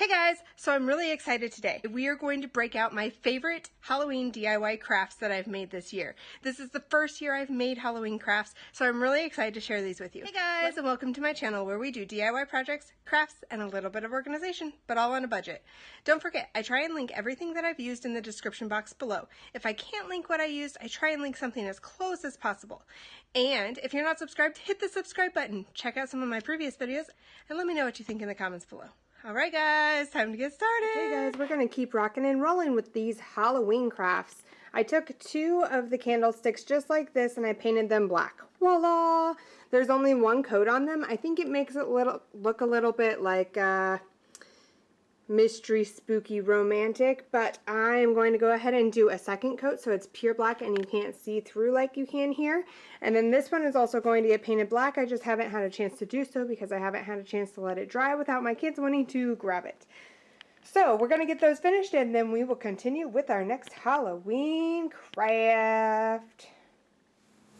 Hey guys, so I'm really excited today. We are going to break out my favorite Halloween DIY crafts that I've made this year. This is the first year I've made Halloween crafts, so I'm really excited to share these with you. Hey guys, and welcome to my channel where we do DIY projects, crafts, and a little bit of organization, but all on a budget. Don't forget, I try and link everything that I've used in the description box below. If I can't link what I used, I try and link something as close as possible. And if you're not subscribed, hit the subscribe button. Check out some of my previous videos, and let me know what you think in the comments below. Alright guys, time to get started! Okay guys, we're going to keep rocking and rolling with these Halloween crafts. I took 2 of the candlesticks just like this and I painted them black. Voila! There's only 1 coat on them. I think it makes it look a little bit like mystery, spooky, romantic, but I am going to go ahead and do a second coat so it's pure black and you can't see through like you can here. And then this one is also going to get painted black. I just haven't had a chance to do so because I haven't had a chance to let it dry without my kids wanting to grab it. So we're going to get those finished and then we will continue with our next Halloween craft.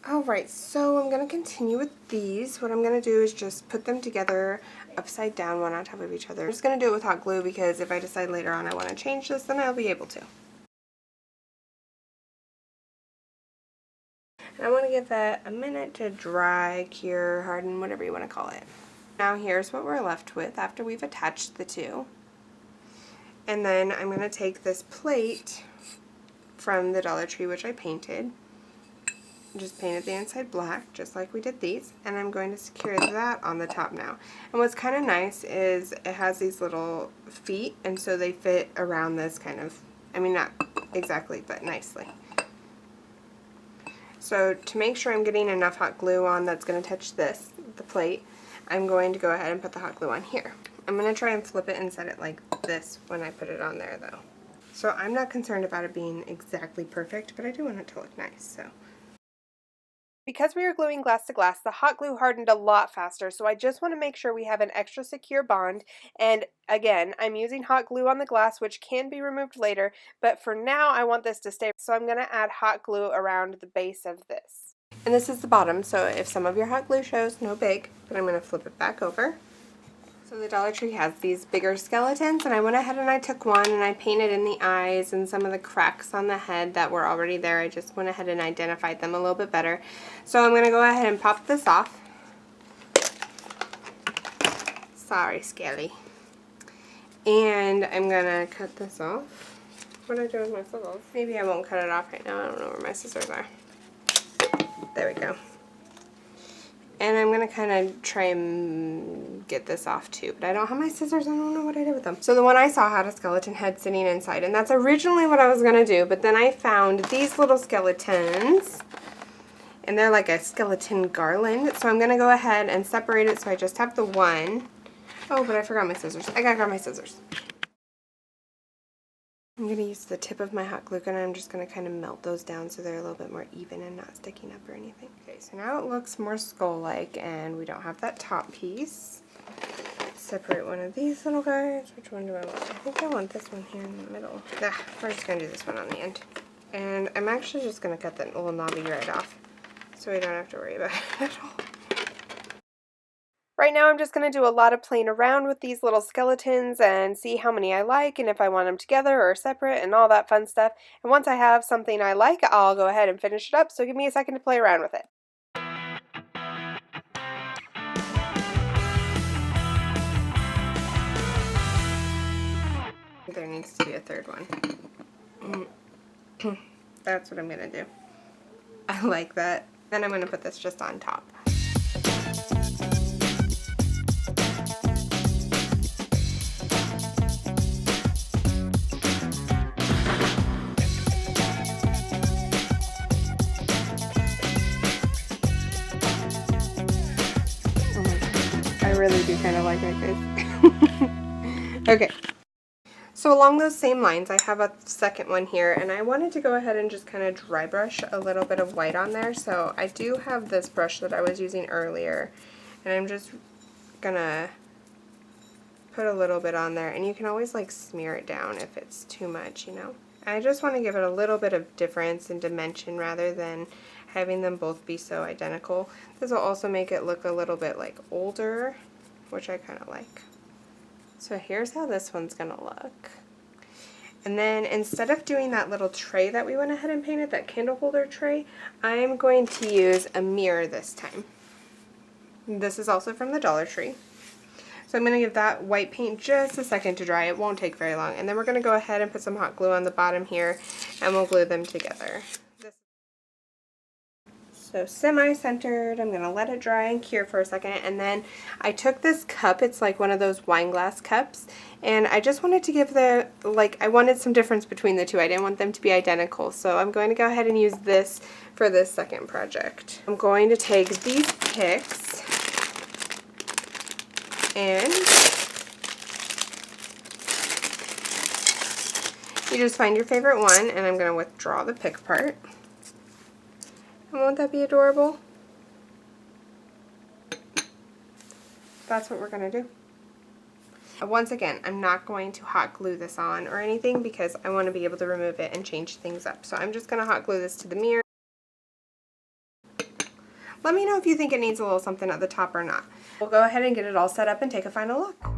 Alright, so I'm going to continue with these. What I'm going to do is just put them together upside down, one on top of each other. I'm just going to do it with hot glue because if I decide later on I want to change this, then I'll be able to. And I want to give that a minute to dry, cure, harden, whatever you want to call it. Now here's what we're left with after we've attached the two. And then I'm going to take this plate from the Dollar Tree, which I painted. Just painted the inside black, just like we did these, and I'm going to secure that on the top now. And what's kind of nice is it has these little feet, and so they fit around this kind of, I mean not exactly, but nicely. So to make sure I'm getting enough hot glue on that's going to touch this, the plate, I'm going to go ahead and put the hot glue on here. I'm going to try and flip it and set it like this when I put it on there though. So I'm not concerned about it being exactly perfect, but I do want it to look nice, so. Because we are gluing glass to glass, the hot glue hardened a lot faster, so I just want to make sure we have an extra secure bond. And again, I'm using hot glue on the glass, which can be removed later, but for now I want this to stay, so I'm going to add hot glue around the base of this. And this is the bottom, so if some of your hot glue shows, no big, but I'm going to flip it back over. So the Dollar Tree has these bigger skeletons, and I went ahead and I took one and I painted in the eyes and some of the cracks on the head that were already there. I just went ahead and identified them a little bit better. So I'm going to go ahead and pop this off. Sorry, Skelly. And I'm going to cut this off. What do I do with my scissors? Maybe I won't cut it off right now. I don't know where my scissors are. There we go. And I'm going to kind of try and get this off too, but I don't have my scissors. I don't know what I did with them. So the one I saw had a skeleton head sitting inside, and that's originally what I was going to do, but then I found these little skeletons, and they're like a skeleton garland. So I'm going to go ahead and separate it so I just have the one. Oh, but I forgot my scissors. I gotta grab my scissors. I'm going to use the tip of my hot glue gun and I'm just going to kind of melt those down so they're a little bit more even and not sticking up or anything. Okay, so now it looks more skull-like and we don't have that top piece. Separate one of these little guys. Which one do I want? I think I want this one here in the middle. We're just going to do this one on the end. And I'm actually just going to cut that little knobby right off so we don't have to worry about it at all. Right now I'm just going to do a lot of playing around with these little skeletons and see how many I like and if I want them together or separate and all that fun stuff. And once I have something I like, I'll go ahead and finish it up, so give me a second to play around with it. There needs to be a third one. That's what I'm going to do. I like that. Then I'm going to put this just on top. I really do kind of like my face. Okay. So along those same lines, I have a second one here, and I wanted to go ahead and just kind of dry brush a little bit of white on there. So I do have this brush that I was using earlier, and I'm just gonna put a little bit on there, and you can always like smear it down if it's too much, you know. I just want to give it a little bit of difference in dimension rather than having them both be so identical. This will also make it look a little bit like older, which I kind of like. So here's how this one's gonna look. And then instead of doing that little tray that we went ahead and painted, that candle holder tray, I'm going to use a mirror this time. This is also from the Dollar Tree. So I'm going to give that white paint just a second to dry. It won't take very long. And then we're going to go ahead and put some hot glue on the bottom here, and we'll glue them together. So semi-centered, I'm going to let it dry and cure for a second, and then I took this cup, it's like one of those wine glass cups, and I just wanted to give I wanted some difference between the two. I didn't want them to be identical, so I'm going to go ahead and use this for this second project. I'm going to take these picks, and you just find your favorite one, and I'm going to withdraw the pick part. And won't that be adorable? That's what we're going to do. Once again, I'm not going to hot glue this on or anything because I want to be able to remove it and change things up. So I'm just going to hot glue this to the mirror. Let me know if you think it needs a little something at the top or not. We'll go ahead and get it all set up and take a final look.